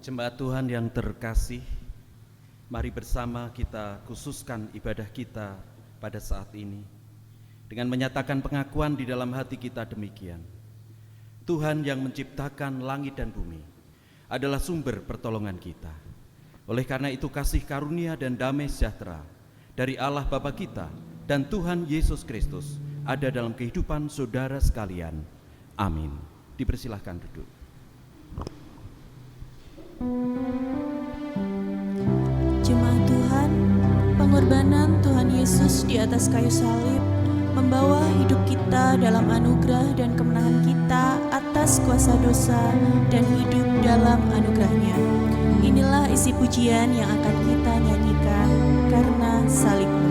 Jemaat Tuhan yang terkasih, mari bersama kita khususkan ibadah kita pada saat ini dengan menyatakan pengakuan di dalam hati kita demikian. Tuhan yang menciptakan langit dan bumi adalah sumber pertolongan kita. Oleh karena itu kasih karunia dan damai sejahtera dari Allah Bapa kita dan Tuhan Yesus Kristus ada dalam kehidupan saudara sekalian. Amin. Dipersilahkan duduk. Jemaat Tuhan, pengorbanan Tuhan Yesus di atas kayu salib membawa hidup kita dalam anugerah dan kemenangan kita atas kuasa dosa dan hidup dalam anugerahnya. Inilah isi pujian yang akan kita nyanyikan karena salib-Mu.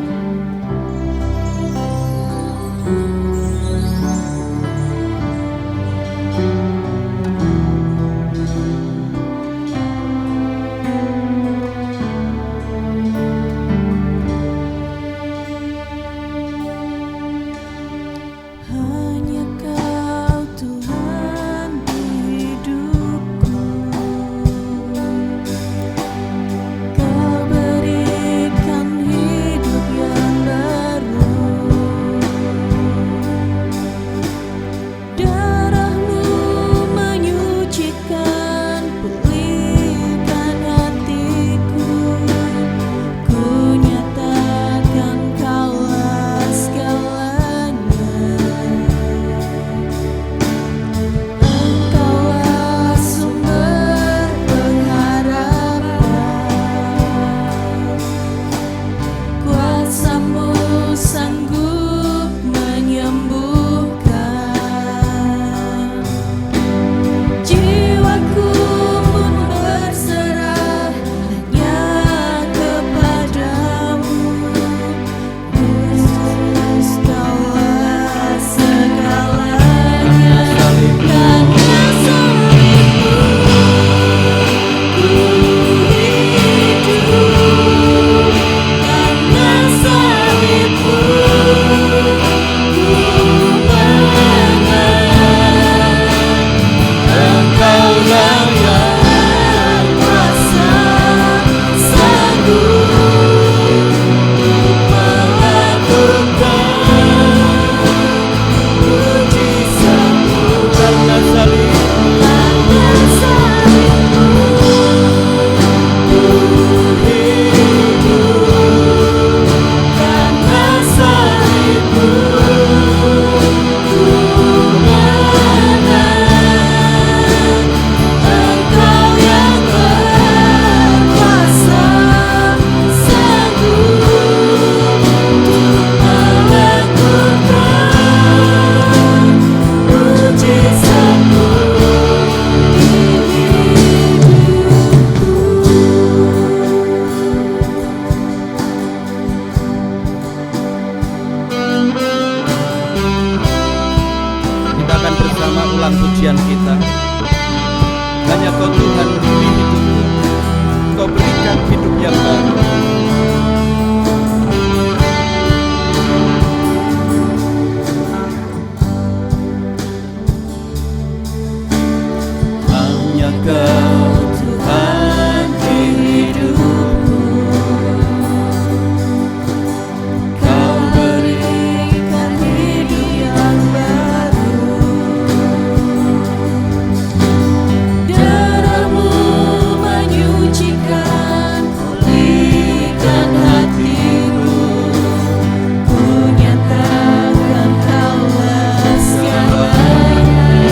Pujian kita, hanya Kau Tuhan beri hidupku, Kau berikan hidup yang baru. Hanya Kau Tuhan beri hidupku, Kau berikan hidup yang baru. Darah-Mu menyucikan, pulihkan hatiku. Ku nyatakan Kaulah segalanya.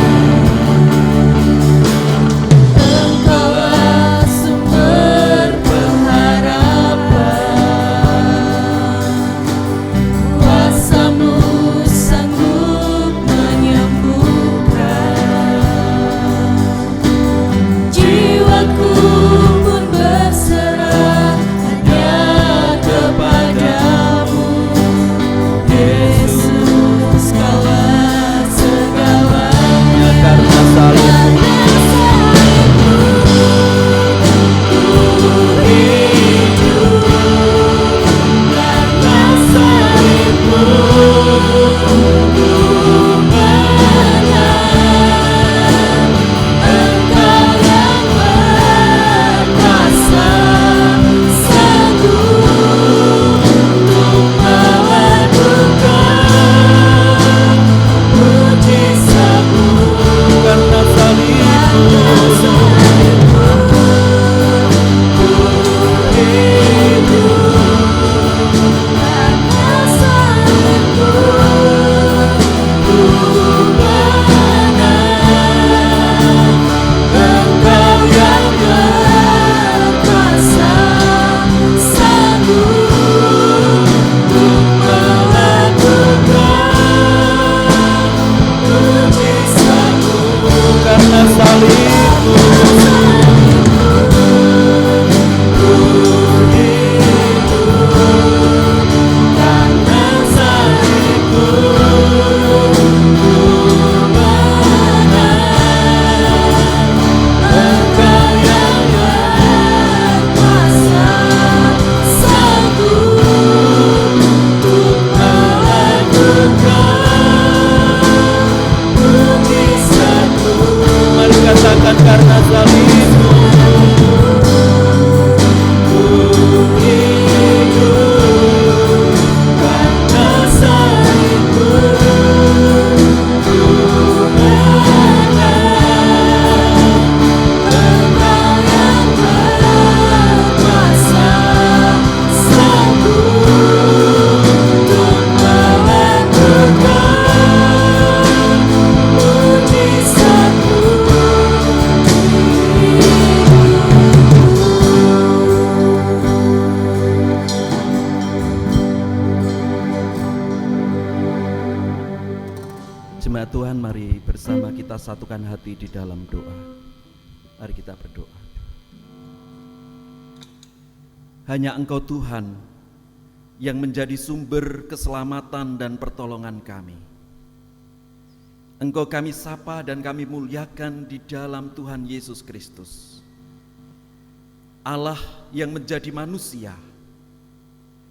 Jemaat Tuhan, mari bersama kita satukan hati di dalam doa. Mari kita berdoa. Hanya Engkau Tuhan yang menjadi sumber keselamatan dan pertolongan kami. Engkau kami sapa dan kami muliakan di dalam Tuhan Yesus Kristus, Allah yang menjadi manusia,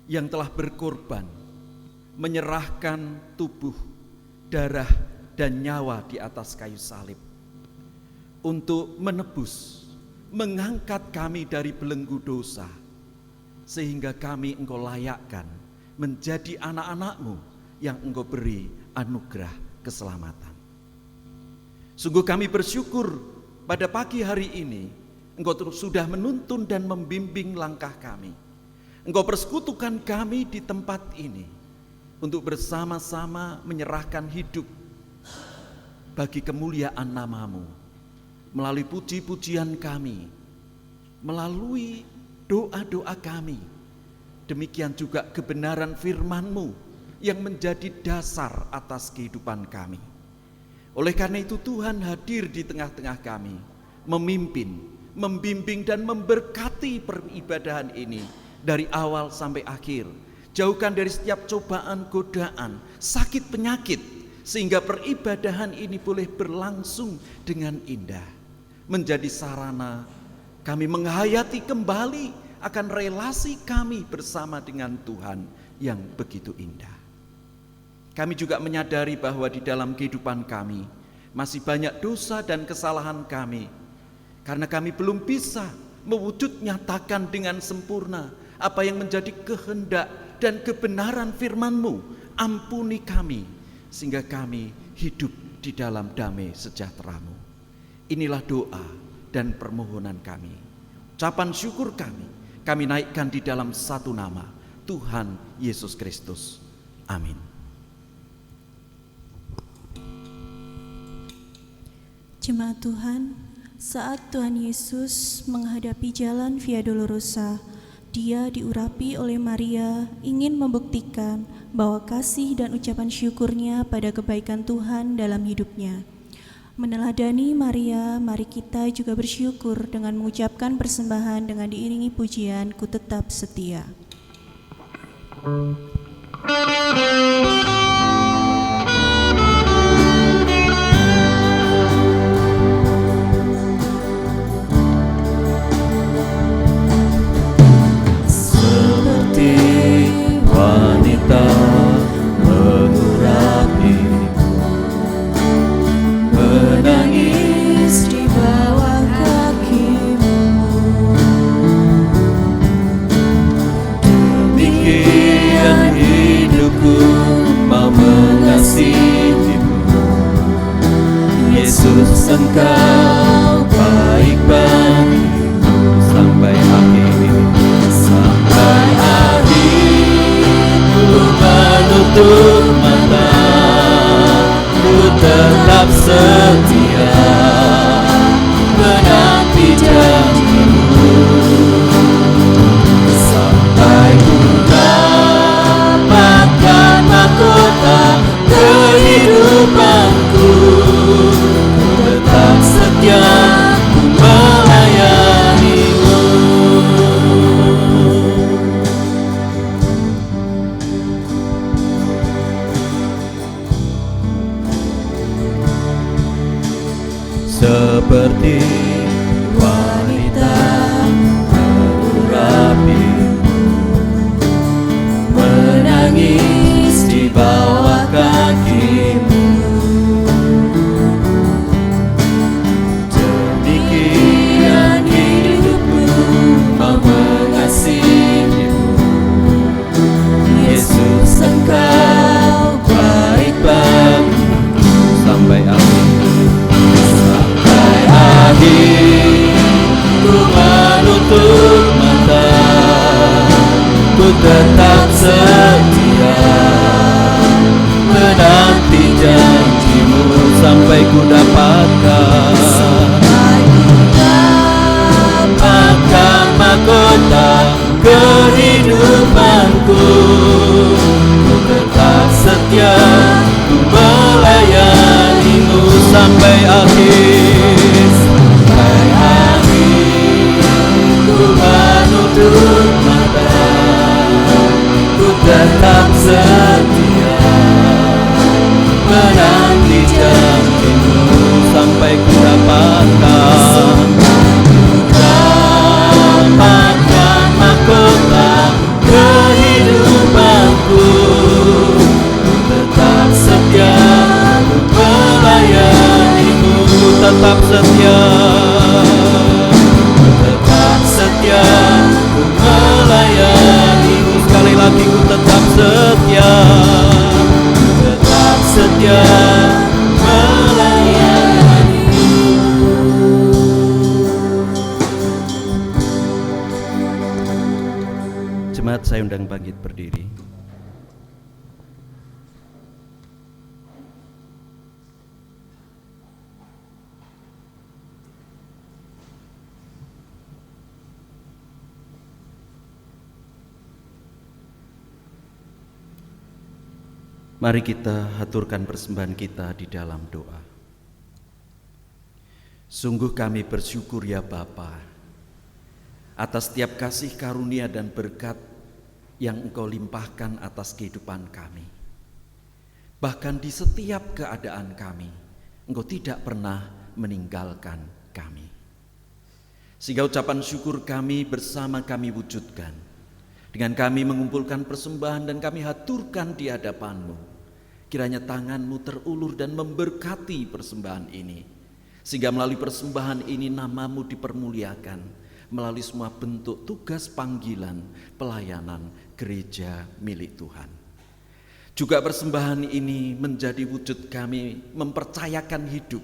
yang telah berkorban, menyerahkan tubuh, darah, dan nyawa di atas kayu salib untuk menebus, mengangkat kami dari belenggu dosa, sehingga kami Engkau layakkan menjadi anak-anak-Mu yang Engkau beri anugerah keselamatan. Sungguh kami bersyukur pada pagi hari ini Engkau sudah menuntun dan membimbing langkah kami. Engkau persekutukan kami di tempat ini untuk bersama-sama menyerahkan hidup bagi kemuliaan nama-Mu, melalui puji-pujian kami, melalui doa-doa kami, demikian juga kebenaran firman-Mu yang menjadi dasar atas kehidupan kami. Oleh karena itu Tuhan hadir di tengah-tengah kami, memimpin, membimbing dan memberkati peribadahan ini dari awal sampai akhir. Jauhkan dari setiap cobaan, godaan, sakit, penyakit, sehingga peribadahan ini boleh berlangsung dengan indah, menjadi sarana kami menghayati kembali akan relasi kami bersama dengan Tuhan yang begitu indah. Kami juga menyadari bahwa di dalam kehidupan kami masih banyak dosa dan kesalahan kami, karena kami belum bisa mewujud nyatakan dengan sempurna apa yang menjadi kehendak dan kebenaran firman-Mu. Ampuni kami sehingga kami hidup di dalam damai sejahtera-Mu. Inilah doa dan permohonan kami. Ucapan syukur kami naikkan di dalam satu nama, Tuhan Yesus Kristus. Amin. Jemaat Tuhan, saat Tuhan Yesus menghadapi jalan Via Dolorosa, Dia diurapi oleh Maria ingin membuktikan bahwa kasih dan ucapan syukurnya pada kebaikan Tuhan dalam hidupnya. Meneladani Maria, mari kita juga bersyukur dengan mengucapkan persembahan dengan diiringi pujian Ku Tetap Setia. Wanita mengurapi, menangis di bawah kaki-Mu. Demikian hidupku mau mengasihi-Mu. Yesus, Engkau baik bagiku sampai akhir. Sampai ku menutup mata, ku tetap setia menanti janji-Mu, sampai ku dapatkan mahkota kehidupanku. Ku tetap setia, ku melayani-Mu. Seperti wanita mengurapi, menangis di bawah kaki-Mu. Demikian hidupku mau mengasihi-Mu. Yesus, Engkau baik bagiku sampai akhir. Ku menutup mata, ku tetap setia menanti janji-Mu, sampai ku dapatkan mahkota kehidupanku. Ku tetap setia, ku melayani sampai akhir. Sampai akhir ku menutup mata, ku tetap setia menanti janjimu sampai ku dapatkan mahkota kehidupanku. Tetap setia melayanimu, tetap setia, tetap setia melayanimu. Sekali lagi ku tetap setia, tetap setia melayanimu. Jemaat, saya undang bangkit berdiri. Mari kita haturkan persembahan kita di dalam doa. Sungguh kami bersyukur ya Bapa, atas setiap kasih karunia dan berkat yang Engkau limpahkan atas kehidupan kami. Bahkan di setiap keadaan kami, Engkau tidak pernah meninggalkan kami. Sehingga ucapan syukur kami bersama kami wujudkan. Dengan kami mengumpulkan persembahan dan kami haturkan di hadapan-Mu. Kiranya tangan-Mu terulur dan memberkati persembahan ini. Sehingga melalui persembahan ini nama-Mu dipermuliakan. Melalui semua bentuk tugas panggilan pelayanan gereja milik Tuhan. Juga persembahan ini menjadi wujud kami mempercayakan hidup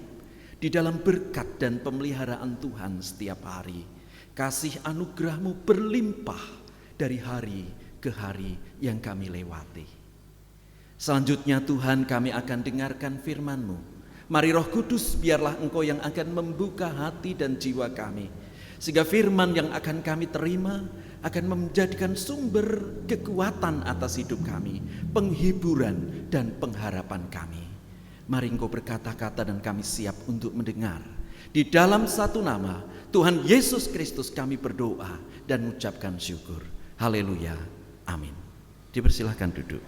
di dalam berkat dan pemeliharaan Tuhan setiap hari. Kasih anugerah-Mu berlimpah dari hari ke hari yang kami lewati. Selanjutnya Tuhan, kami akan dengarkan firman-Mu. Mari Roh Kudus, biarlah Engkau yang akan membuka hati dan jiwa kami, sehingga firman yang akan kami terima akan menjadikan sumber kekuatan atas hidup kami, penghiburan dan pengharapan kami. Mari Engkau berkata-kata dan kami siap untuk mendengar. Di dalam satu nama Tuhan Yesus Kristus kami berdoa dan mengucapkan syukur. Haleluya, amin. Dipersilahkan duduk.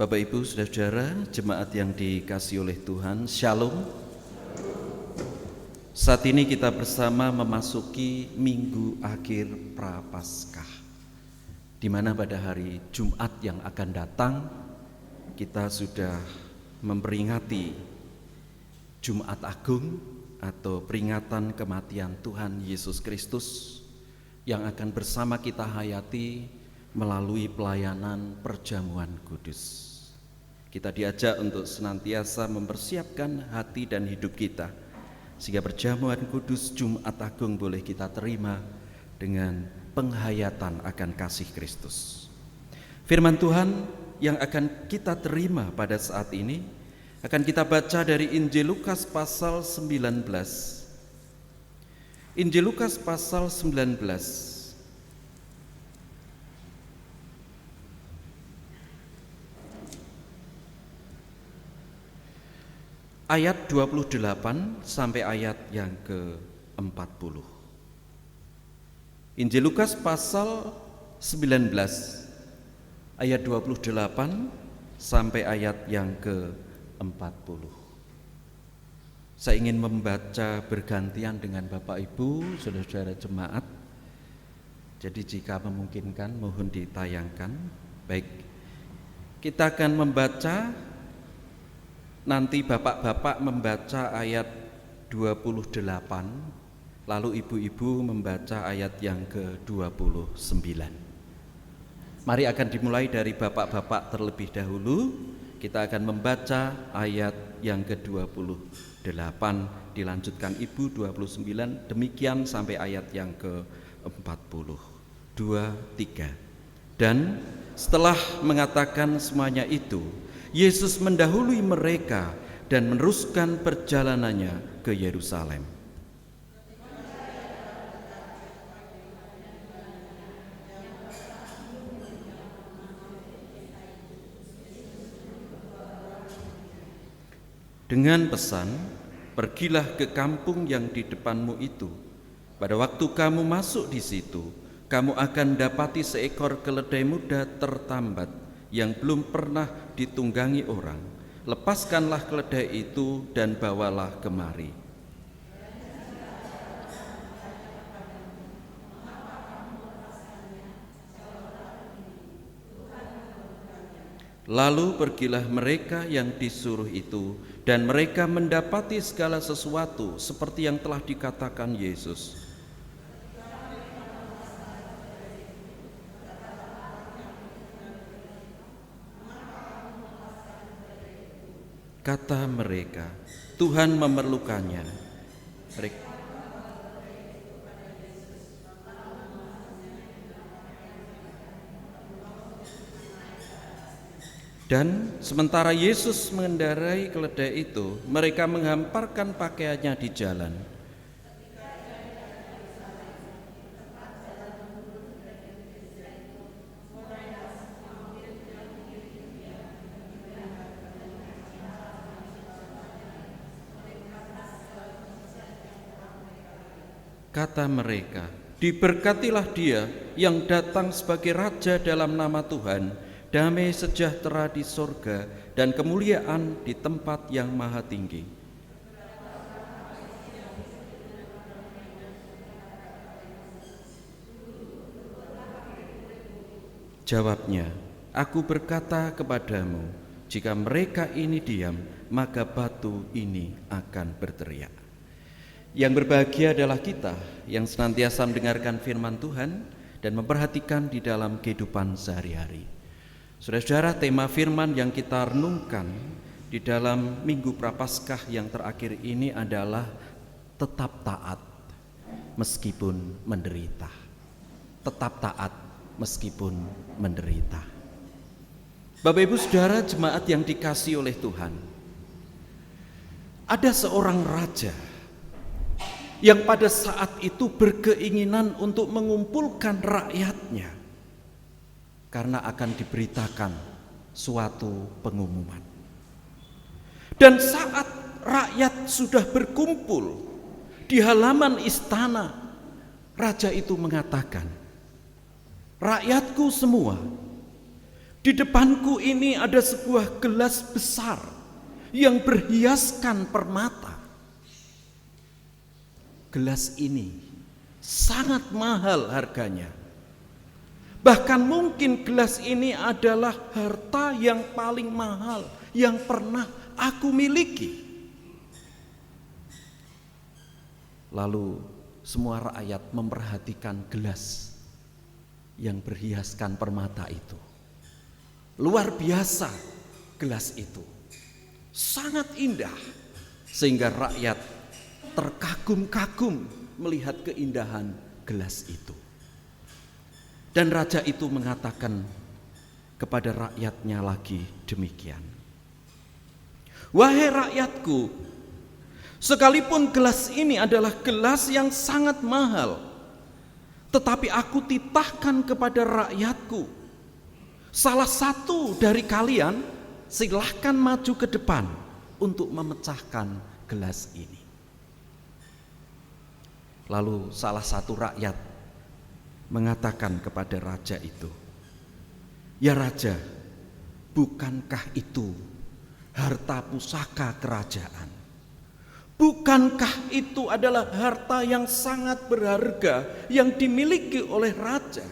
Bapak Ibu Saudara-saudara, jemaat yang dikasihi oleh Tuhan, Shalom. Saat ini kita bersama memasuki minggu akhir Prapaskah, di mana pada hari Jumat yang akan datang kita sudah memperingati Jumat Agung atau peringatan kematian Tuhan Yesus Kristus yang akan bersama kita hayati melalui pelayanan perjamuan kudus. Kita diajak untuk senantiasa mempersiapkan hati dan hidup kita sehingga perjamuan kudus Jumat Agung boleh kita terima dengan penghayatan akan kasih Kristus. Firman Tuhan yang akan kita terima pada saat ini akan kita baca dari Injil Lukas pasal 19. Injil Lukas pasal 19 ayat 28 sampai ayat yang ke-40. Injil Lukas pasal 19 ayat 28 sampai ayat yang ke-40. Saya ingin membaca bergantian dengan Bapak Ibu, saudara-saudara jemaat. Jadi jika memungkinkan mohon ditayangkan. Baik, kita akan membaca, nanti bapak-bapak membaca ayat 28, lalu ibu-ibu membaca ayat yang ke-29. Mari akan dimulai dari bapak-bapak terlebih dahulu. Kita akan membaca ayat yang ke-28, dilanjutkan ibu 29, demikian sampai ayat yang ke-40. 2, 3. Dan setelah mengatakan semuanya itu, Yesus mendahului mereka dan meneruskan perjalanannya ke Yerusalem. dengan pesan, pergilah ke kampung yang di depanmu itu. Pada waktu kamu masuk di situ, kamu akan dapati seekor keledai muda tertambat yang belum pernah ditunggangi orang. Lepaskanlah keledai itu dan bawalah kemari. Lalu pergilah mereka yang disuruh itu, dan mereka mendapati segala sesuatu seperti yang telah dikatakan Yesus. Kata mereka, Tuhan memerlukannya. Dan sementara Yesus mengendarai keledai itu, mereka menghamparkan pakaiannya di jalan. Kata mereka, diberkatilah dia yang datang sebagai raja dalam nama Tuhan, damai sejahtera di sorga dan kemuliaan di tempat yang maha tinggi. Jawabnya, aku berkata kepadamu, jika mereka ini diam, maka batu ini akan berteriak. Yang berbahagia adalah kita yang senantiasa mendengarkan firman Tuhan dan memperhatikan di dalam kehidupan sehari-hari. Saudara-saudara, tema firman yang kita renungkan di dalam Minggu Prapaskah yang terakhir ini adalah tetap taat meskipun menderita. Tetap taat meskipun menderita. Bapak Ibu Saudara jemaat yang dikasihi oleh Tuhan, ada seorang raja yang pada saat itu berkeinginan untuk mengumpulkan rakyatnya karena akan diberitakan suatu pengumuman. Dan saat rakyat sudah berkumpul di halaman istana, raja itu mengatakan, rakyatku semua, di depanku ini ada sebuah gelas besar yang berhiaskan permata. Gelas ini sangat mahal harganya. Bahkan mungkin gelas ini adalah harta yang paling mahal yang pernah aku miliki. Lalu semua rakyat memperhatikan gelas yang berhiaskan permata itu. Luar biasa gelas itu, sangat indah, sehingga rakyat terkagum-kagum melihat keindahan gelas itu. Dan raja itu mengatakan kepada rakyatnya lagi demikian, wahai rakyatku, sekalipun gelas ini adalah gelas yang sangat mahal, tetapi aku titahkan kepada rakyatku, salah satu dari kalian silahkan maju ke depan untuk memecahkan gelas ini. Lalu salah satu rakyat mengatakan kepada raja itu, ya raja, bukankah itu harta pusaka kerajaan? Bukankah itu adalah harta yang sangat berharga yang dimiliki oleh raja?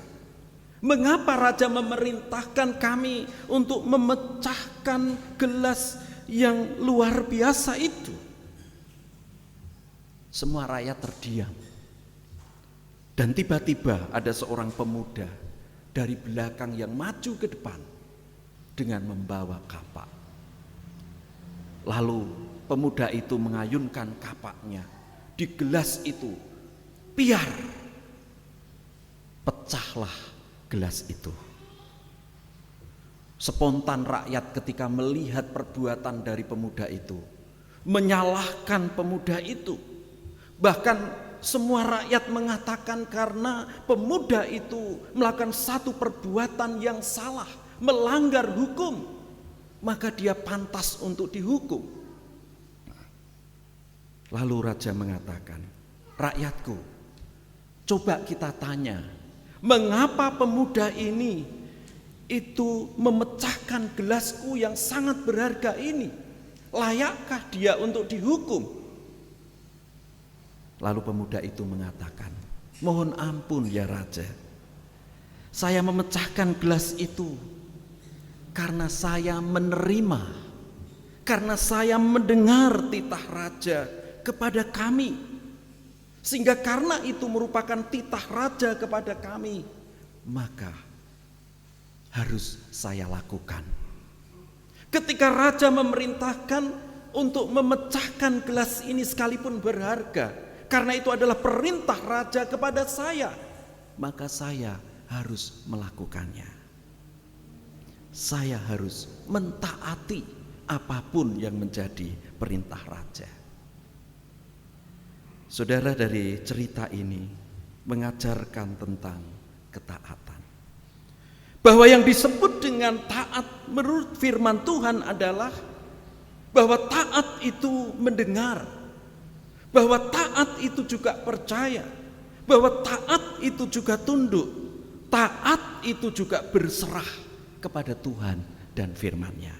Mengapa raja memerintahkan kami untuk memecahkan gelas yang luar biasa itu? Semua rakyat terdiam. Dan tiba-tiba ada seorang pemuda dari belakang yang maju ke depan dengan membawa kapak. Lalu pemuda itu mengayunkan kapaknya di gelas itu. Piar, pecahlah gelas itu. Spontan rakyat ketika melihat perbuatan dari pemuda itu menyalahkan pemuda itu. Bahkan semua rakyat mengatakan karena pemuda itu melakukan satu perbuatan yang salah, melanggar hukum, maka dia pantas untuk dihukum. Lalu raja mengatakan, rakyatku, coba kita tanya, mengapa pemuda ini itu memecahkan gelasku yang sangat berharga ini? Layakkah dia untuk dihukum? Lalu pemuda itu mengatakan, mohon ampun ya raja, saya memecahkan gelas itu karena saya menerima, karena saya mendengar titah raja kepada kami, sehingga karena itu merupakan titah raja kepada kami, maka harus saya lakukan. Ketika raja memerintahkan untuk memecahkan gelas ini sekalipun berharga, karena itu adalah perintah raja kepada saya, maka saya harus melakukannya. Saya harus mentaati apapun yang menjadi perintah raja. Saudara, dari cerita ini mengajarkan tentang ketaatan. Bahwa yang disebut dengan taat menurut firman Tuhan adalah bahwa taat itu mendengar, bahwa taat itu juga percaya, bahwa taat itu juga tunduk, taat itu juga berserah kepada Tuhan dan firman-Nya.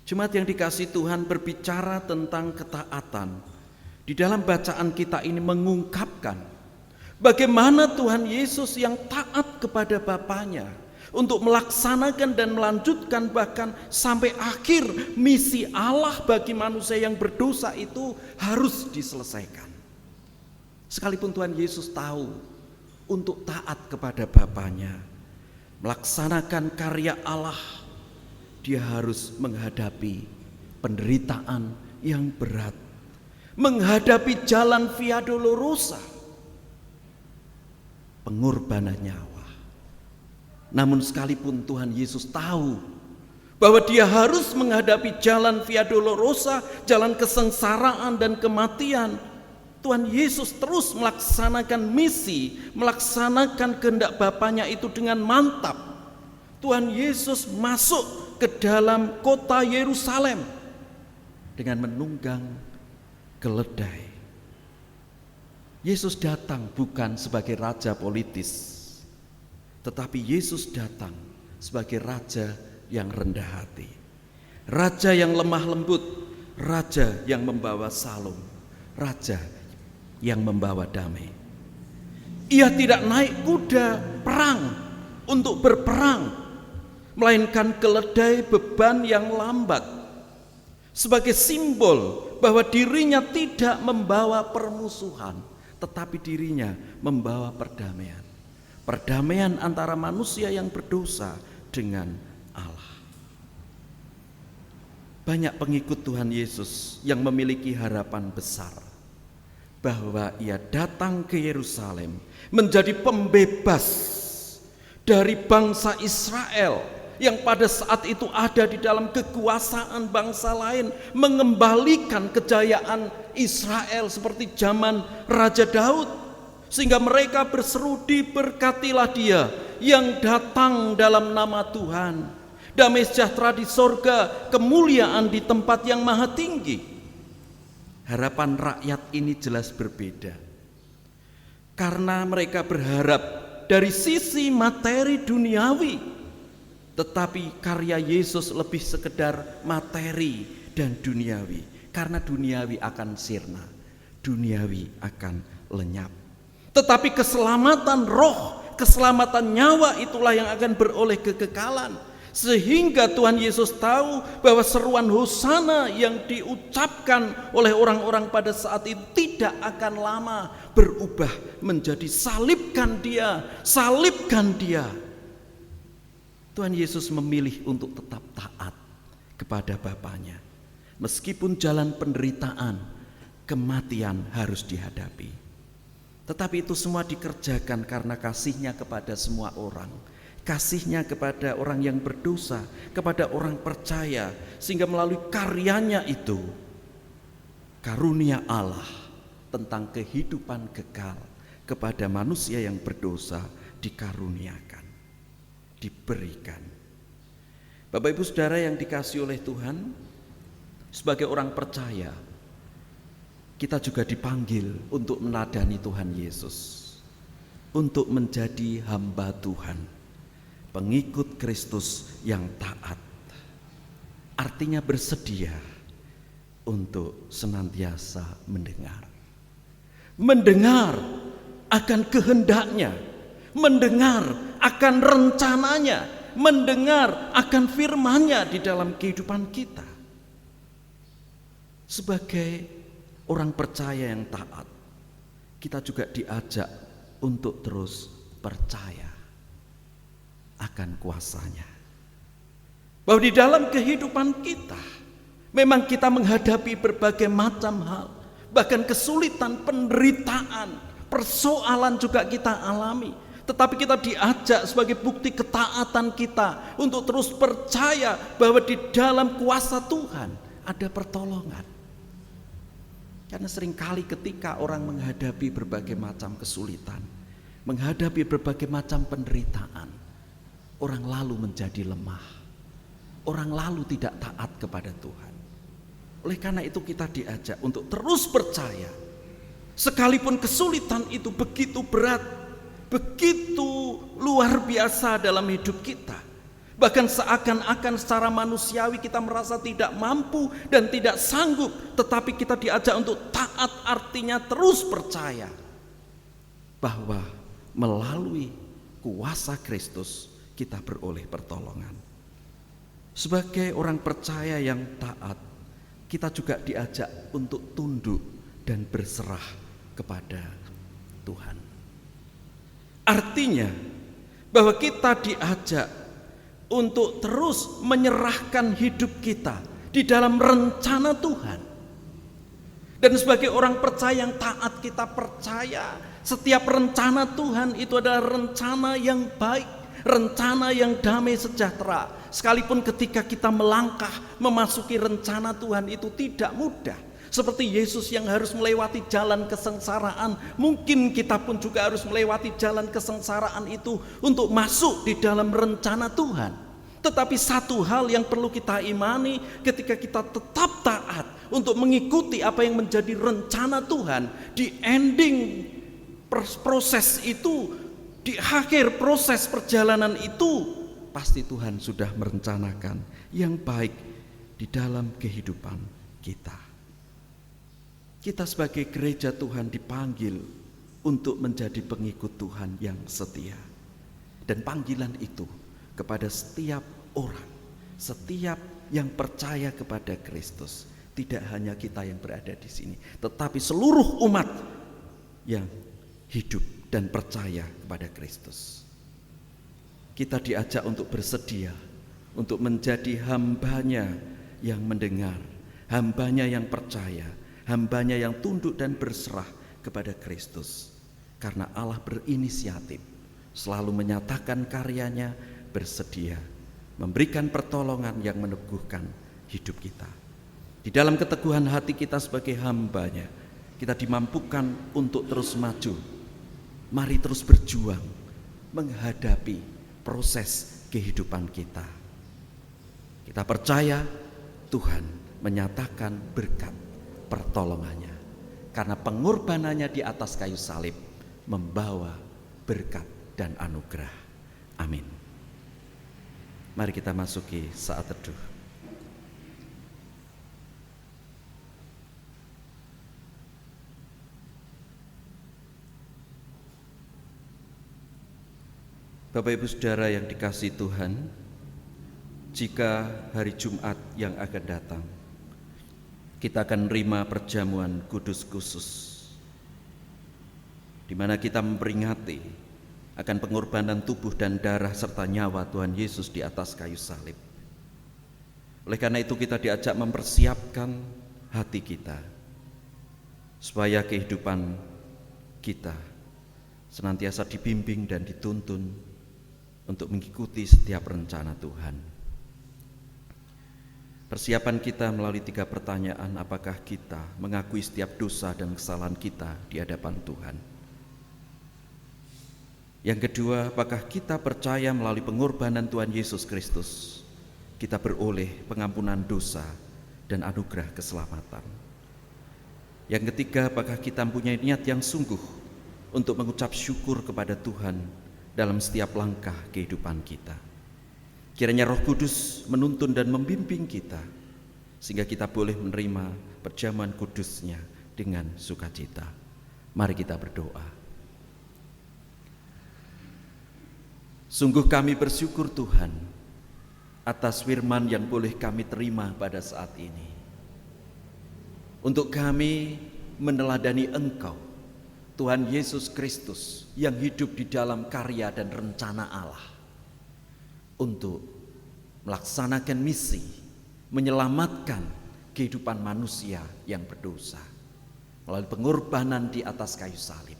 Jemaat yang dikasihi Tuhan, berbicara tentang ketaatan, di dalam bacaan kita ini mengungkapkan bagaimana Tuhan Yesus yang taat kepada Bapanya untuk melaksanakan dan melanjutkan bahkan sampai akhir misi Allah bagi manusia yang berdosa itu harus diselesaikan. Sekalipun Tuhan Yesus tahu untuk taat kepada Bapanya, melaksanakan karya Allah, dia harus menghadapi penderitaan yang berat, menghadapi jalan Via Dolorosa, pengorbanan nyawa. Namun sekalipun Tuhan Yesus tahu bahwa dia harus menghadapi jalan Via Dolorosa, jalan kesengsaraan dan kematian, Tuhan Yesus terus melaksanakan misi, melaksanakan kehendak Bapanya itu dengan mantap. Tuhan Yesus masuk ke dalam kota Yerusalem dengan menunggang keledai. Yesus datang bukan sebagai raja politis, tetapi Yesus datang sebagai raja yang rendah hati, raja yang lemah lembut, raja yang membawa salum, raja yang membawa damai. Ia tidak naik kuda perang untuk berperang, melainkan keledai beban yang lambat, sebagai simbol bahwa dirinya tidak membawa permusuhan, tetapi dirinya membawa perdamaian. Perdamaian antara manusia yang berdosa dengan Allah. Banyak pengikut Tuhan Yesus yang memiliki harapan besar bahwa ia datang ke Yerusalem menjadi pembebas dari bangsa Israel yang pada saat itu ada di dalam kekuasaan bangsa lain, mengembalikan kejayaan Israel seperti zaman Raja Daud, sehingga mereka berseru, diberkatilah dia yang datang dalam nama Tuhan, damai sejahtera di sorga, kemuliaan di tempat yang maha tinggi. Harapan rakyat ini jelas berbeda, karena mereka berharap dari sisi materi duniawi, tetapi karya Yesus lebih sekedar materi dan duniawi, karena duniawi akan sirna, duniawi akan lenyap. Tetapi keselamatan roh, keselamatan nyawa itulah yang akan beroleh kekekalan. Sehingga Tuhan Yesus tahu bahwa seruan Hosana yang diucapkan oleh orang-orang pada saat itu tidak akan lama berubah menjadi salibkan dia, salibkan dia. Tuhan Yesus memilih untuk tetap taat kepada Bapanya. Meskipun jalan penderitaan, kematian harus dihadapi. Tetapi itu semua dikerjakan karena kasih-Nya kepada semua orang. Kasih-Nya kepada orang yang berdosa, kepada orang percaya. Sehingga melalui karyanya itu, karunia Allah tentang kehidupan kekal kepada manusia yang berdosa dikaruniakan, diberikan. Bapak Ibu Saudara yang dikasihi oleh Tuhan, sebagai orang percaya, kita juga dipanggil untuk meneladani Tuhan Yesus, untuk menjadi hamba Tuhan, pengikut Kristus yang taat. Artinya bersedia untuk senantiasa mendengar akan kehendaknya, mendengar akan rencananya, mendengar akan firman-Nya di dalam kehidupan kita. Sebagai orang percaya yang taat, kita juga diajak untuk terus percaya akan kuasa-Nya. Bahwa di dalam kehidupan kita memang kita menghadapi berbagai macam hal, bahkan kesulitan, penderitaan, persoalan juga kita alami. Tetapi kita diajak sebagai bukti ketaatan kita untuk terus percaya bahwa di dalam kuasa Tuhan ada pertolongan. Karena seringkali ketika orang menghadapi berbagai macam kesulitan, menghadapi berbagai macam penderitaan, orang lalu menjadi lemah, orang lalu tidak taat kepada Tuhan. Oleh karena itu kita diajak untuk terus percaya, sekalipun kesulitan itu begitu berat, begitu luar biasa dalam hidup kita, bahkan seakan-akan secara manusiawi kita merasa tidak mampu dan tidak sanggup, tetapi kita diajak untuk taat, artinya terus percaya bahwa melalui kuasa Kristus kita beroleh pertolongan. Sebagai orang percaya yang taat, kita juga diajak untuk tunduk dan berserah kepada Tuhan. Artinya bahwa kita diajak untuk terus menyerahkan hidup kita di dalam rencana Tuhan. Dan sebagai orang percaya yang taat, kita percaya setiap rencana Tuhan itu adalah rencana yang baik, rencana yang damai sejahtera. Sekalipun ketika kita melangkah memasuki rencana Tuhan itu tidak mudah. Seperti Yesus yang harus melewati jalan kesengsaraan, mungkin kita pun juga harus melewati jalan kesengsaraan itu untuk masuk di dalam rencana Tuhan. Tetapi satu hal yang perlu kita imani ketika kita tetap taat untuk mengikuti apa yang menjadi rencana Tuhan, di ending proses itu, di akhir proses perjalanan itu, pasti Tuhan sudah merencanakan yang baik di dalam kehidupan kita. Kita sebagai gereja Tuhan dipanggil untuk menjadi pengikut Tuhan yang setia. Dan panggilan itu kepada setiap orang, setiap yang percaya kepada Kristus. Tidak hanya kita yang berada di sini, tetapi seluruh umat yang hidup dan percaya kepada Kristus. Kita diajak untuk bersedia, untuk menjadi hamba-Nya yang mendengar, hamba-Nya yang percaya, hamba-Nya yang tunduk dan berserah kepada Kristus. Karena Allah berinisiatif, selalu menyatakan karya-Nya, bersedia memberikan pertolongan yang meneguhkan hidup kita. Di dalam keteguhan hati kita sebagai hamba-Nya, kita dimampukan untuk terus maju. Mari terus berjuang menghadapi proses kehidupan kita. Kita percaya Tuhan menyatakan berkat pertolongannya, karena pengorbanannya di atas kayu salib membawa berkat dan anugerah. Amin. Mari kita masuki saat teduh. Bapak Ibu Saudara yang dikasihi Tuhan, jika hari Jumat yang akan datang kita akan menerima perjamuan kudus khusus, di mana kita memperingati akan pengorbanan tubuh dan darah serta nyawa Tuhan Yesus di atas kayu salib. Oleh karena itu kita diajak mempersiapkan hati kita, supaya kehidupan kita senantiasa dibimbing dan dituntun untuk mengikuti setiap rencana Tuhan. Persiapan kita melalui 3 pertanyaan: apakah kita mengakui setiap dosa dan kesalahan kita di hadapan Tuhan? Yang kedua, apakah kita percaya melalui pengorbanan Tuhan Yesus Kristus kita beroleh pengampunan dosa dan anugerah keselamatan? Yang ketiga, apakah kita mempunyai niat yang sungguh untuk mengucap syukur kepada Tuhan dalam setiap langkah kehidupan kita. Kiranya Roh Kudus menuntun dan membimbing kita, sehingga kita boleh menerima perjamuan kudus-Nya dengan sukacita. Mari kita berdoa. Sungguh kami bersyukur Tuhan atas firman yang boleh kami terima pada saat ini. Untuk kami meneladani Engkau, Tuhan Yesus Kristus, yang hidup di dalam karya dan rencana Allah, untuk melaksanakan misi, menyelamatkan kehidupan manusia yang berdosa melalui pengorbanan di atas kayu salib.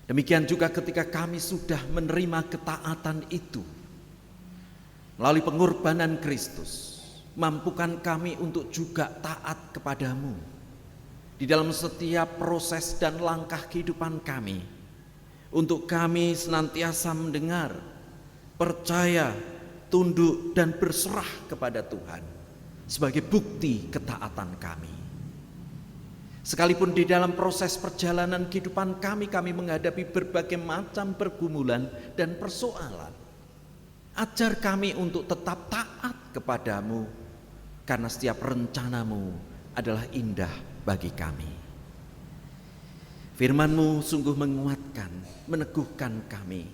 Demikian juga ketika kami sudah menerima ketaatan itu melalui pengorbanan Kristus, mampukan kami untuk juga taat kepadamu di dalam setiap proses dan langkah kehidupan kami, untuk kami senantiasa mendengar, percaya, tunduk dan berserah kepada Tuhan sebagai bukti ketaatan kami. Sekalipun di dalam proses perjalanan kehidupan kami menghadapi berbagai macam pergumulan dan persoalan, ajar kami untuk tetap taat kepadamu, karena setiap rencanamu adalah indah bagi kami. Firman-Mu sungguh menguatkan, meneguhkan kami,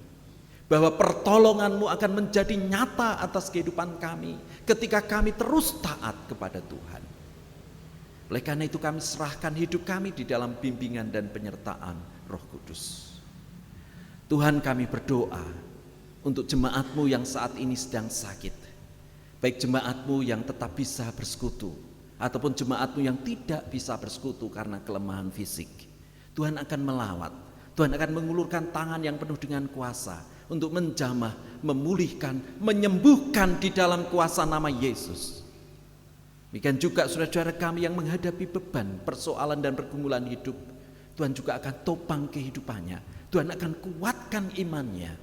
bahwa pertolongan-Mu akan menjadi nyata atas kehidupan kami ketika kami terus taat kepada Tuhan. Oleh karena itu kami serahkan hidup kami di dalam bimbingan dan penyertaan Roh Kudus. Tuhan, kami berdoa untuk jemaat-Mu yang saat ini sedang sakit, baik jemaat-Mu yang tetap bisa bersekutu ataupun jemaat-Mu yang tidak bisa bersekutu karena kelemahan fisik. Tuhan akan melawat, Tuhan akan mengulurkan tangan yang penuh dengan kuasa untuk menjamah, memulihkan, menyembuhkan di dalam kuasa nama Yesus. Demikian juga saudara-saudara kami yang menghadapi beban, persoalan dan pergumulan hidup, Tuhan juga akan topang kehidupannya, Tuhan akan kuatkan imannya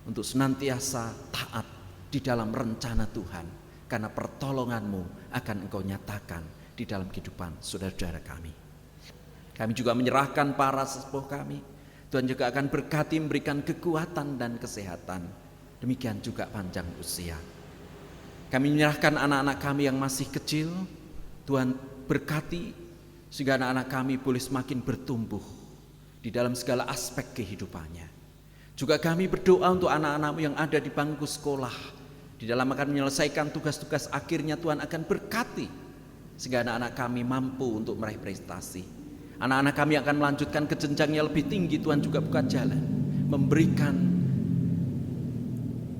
untuk senantiasa taat di dalam rencana Tuhan, karena pertolongan-Mu akan Engkau nyatakan di dalam kehidupan saudara-saudara kami. Kami juga menyerahkan para sesepuh kami, Tuhan juga akan berkati, memberikan kekuatan dan kesehatan, demikian juga panjang usia. Kami menyerahkan anak-anak kami yang masih kecil, Tuhan berkati sehingga anak-anak kami boleh semakin bertumbuh di dalam segala aspek kehidupannya. Juga kami berdoa untuk anak-anak-Mu yang ada di bangku sekolah, di dalam akan menyelesaikan tugas-tugas akhirnya, Tuhan akan berkati sehingga anak-anak kami mampu untuk meraih prestasi. Anak-anak kami akan melanjutkan ke jenjang yang lebih tinggi, Tuhan juga buka jalan, memberikan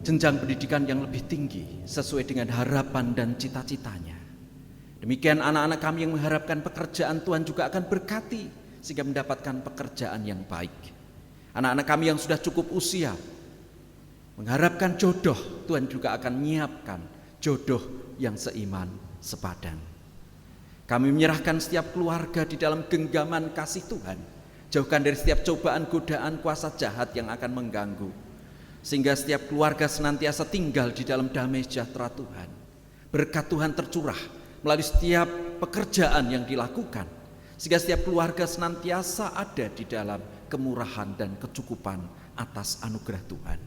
jenjang pendidikan yang lebih tinggi sesuai dengan harapan dan cita-citanya. Demikian anak-anak kami yang mengharapkan pekerjaan, Tuhan juga akan berkati sehingga mendapatkan pekerjaan yang baik. Anak-anak kami yang sudah cukup usia mengharapkan jodoh, Tuhan juga akan menyiapkan jodoh yang seiman, sepadan. Kami menyerahkan setiap keluarga di dalam genggaman kasih Tuhan, jauhkan dari setiap cobaan, godaan, kuasa jahat yang akan mengganggu, sehingga setiap keluarga senantiasa tinggal di dalam damai sejahtera Tuhan. Berkat Tuhan tercurah melalui setiap pekerjaan yang dilakukan, sehingga setiap keluarga senantiasa ada di dalam kemurahan dan kecukupan atas anugerah Tuhan.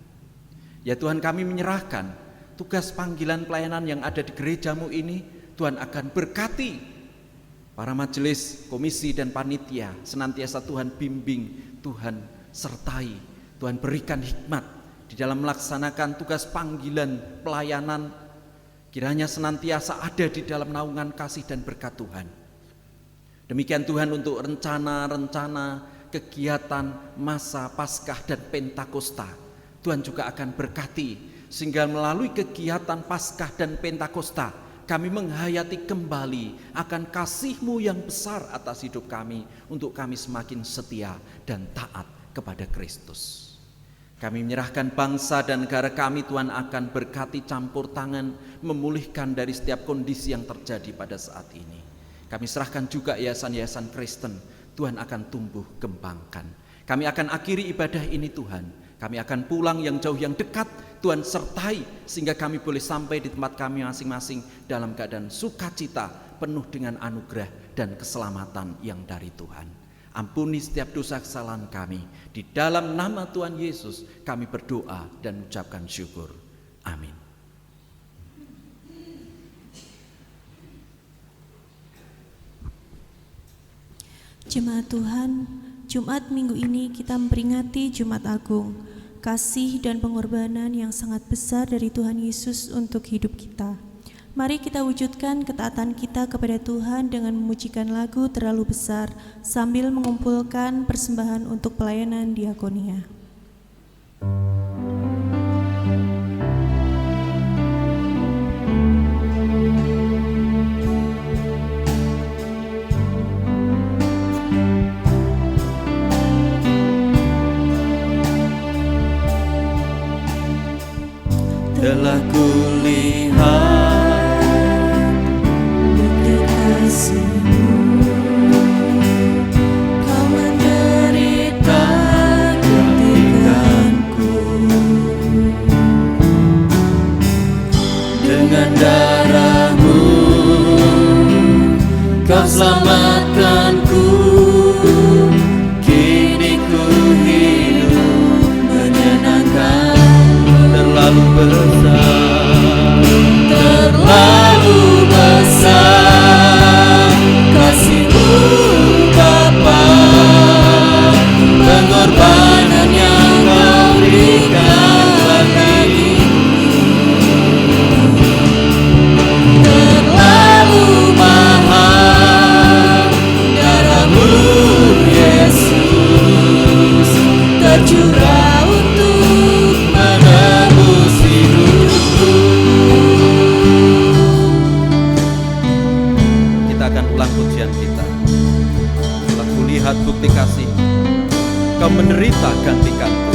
Ya Tuhan, kami menyerahkan tugas panggilan pelayanan yang ada di gereja-Mu ini, Tuhan akan berkati para majelis, komisi dan panitia, senantiasa Tuhan bimbing, Tuhan sertai, Tuhan berikan hikmat di dalam melaksanakan tugas panggilan pelayanan. Kiranya senantiasa ada di dalam naungan kasih dan berkat Tuhan. Demikian Tuhan untuk rencana-rencana kegiatan masa Paskah dan Pentakosta, Tuhan juga akan berkati, sehingga melalui kegiatan Paskah dan Pentakosta kami menghayati kembali akan kasih-Mu yang besar atas hidup kami, untuk kami semakin setia dan taat kepada Kristus. Kami menyerahkan bangsa dan negara kami, Tuhan akan berkati, campur tangan, memulihkan dari setiap kondisi yang terjadi pada saat ini. Kami serahkan juga yayasan-yayasan Kristen, Tuhan akan tumbuh kembangkan. Kami akan akhiri ibadah ini Tuhan, kami akan pulang yang jauh yang dekat, Tuhan sertai sehingga kami boleh sampai di tempat kami masing-masing dalam keadaan sukacita, penuh dengan anugerah dan keselamatan yang dari Tuhan. Ampuni setiap dosa kesalahan kami. Di dalam nama Tuhan Yesus kami berdoa dan ucapkan syukur. Amin. Jemaat Tuhan, Jumat minggu ini kita memperingati Jumat Agung, kasih dan pengorbanan yang sangat besar dari Tuhan Yesus untuk hidup kita. Mari kita wujudkan ketaatan kita kepada Tuhan dengan memujikan lagu Terlalu Besar sambil mengumpulkan persembahan untuk pelayanan diakonia. Telah kulihat bukti kasih-Mu, Kau menderita gantikanku. dengan darah-Mu, Kau selamatkanku. Kini ku hidup menyenangkan. Terlalu besar, terlalu besar kasih-Mu Bapa, pengorbanan yang Kau berikan bagiku. Terlalu mahal darah-Mu Yesus, tercurah untuk menebus hidupku. Kita akan ulang pujian kita. Telah kulihat bukti kasih, Kau menderita gantikanku.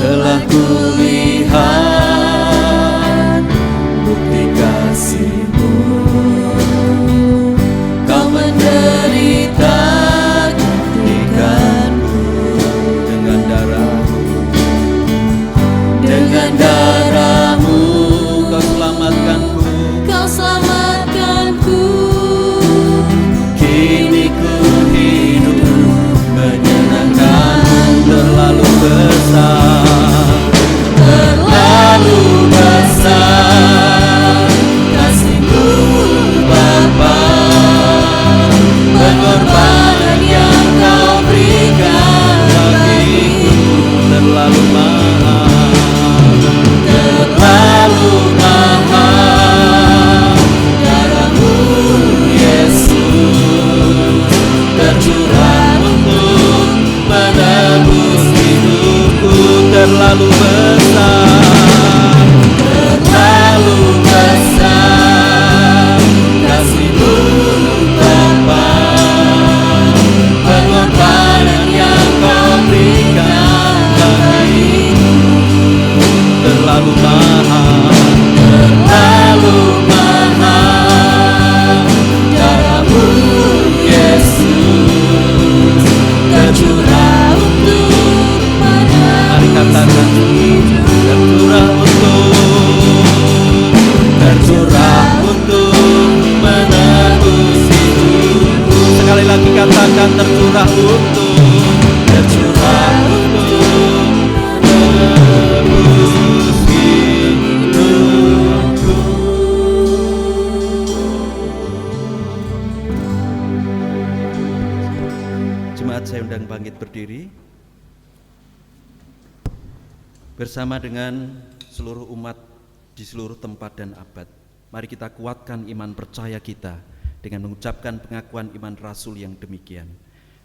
Telah kulihat bukti kasih-Mu, Kau menderita gantikanku. Dengan darah-Mu, dengan darah-Mu Kau selamatkanku. Kau selamatkanku. Kini ku hidup menyenangkan. Terlalu besar, terlalu besar kasih-Mu Bapa, pengorbanan yang Kau berikan bagiku. Terlalu mahal, terlalu mahal darah-Mu Yesus, tercurah untuk menebus hidupku. Terlalu besar, terlalu besar kasih-Mu Bapa, pengorbanan yang Kau berikan bagiku. Terlalu mahal, terlalu mahal darah-Mu Yesus, tercurah untuk menebus hidupku. Tercurah untuk menebus hidupku. Sekali lagi katakan tercurah untuk menebus hidupku. Jemaat saya undang bangkit berdiri bersama dengan seluruh umat di seluruh tempat dan abad. Mari kita kuatkan iman percaya kita dengan mengucapkan pengakuan iman rasul yang demikian.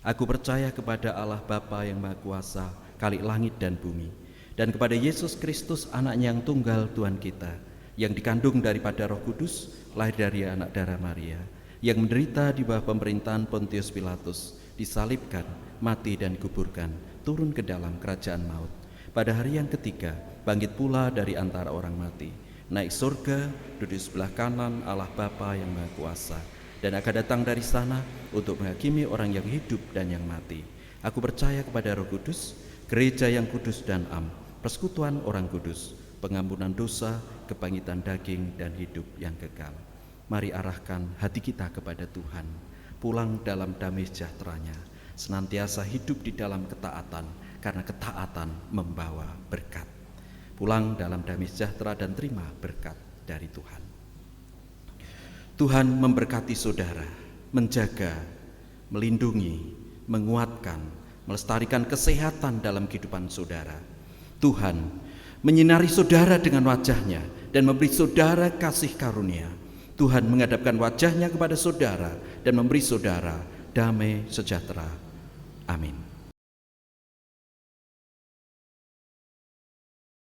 Aku percaya kepada Allah Bapa yang Maha Kuasa, Khalik langit dan bumi, dan kepada Yesus Kristus, anaknya yang tunggal Tuhan kita, yang dikandung daripada Roh Kudus, lahir dari anak darah Maria, yang menderita di bawah pemerintahan Pontius Pilatus, disalibkan, mati dan dikuburkan, turun ke dalam kerajaan maut. Pada hari yang ketiga, bangkit pula dari antara orang mati, naik surga, duduk di sebelah kanan Allah Bapa yang Maha Kuasa, dan akan datang dari sana untuk menghakimi orang yang hidup dan yang mati. Aku percaya kepada Roh Kudus, gereja yang kudus dan am, persekutuan orang kudus, pengampunan dosa, kebangkitan daging, dan hidup yang kekal. Mari arahkan hati kita kepada Tuhan, pulang dalam damai sejahtera-Nya, senantiasa hidup di dalam ketaatan, karena ketaatan membawa berkat. Pulang dalam damai sejahtera dan terima berkat dari Tuhan. Tuhan memberkati saudara, menjaga, melindungi, menguatkan, melestarikan kesehatan dalam kehidupan saudara. Tuhan menyinari saudara dengan wajah-Nya dan memberi saudara kasih karunia. Tuhan menghadapkan wajah-Nya kepada saudara dan memberi saudara damai sejahtera. Amin.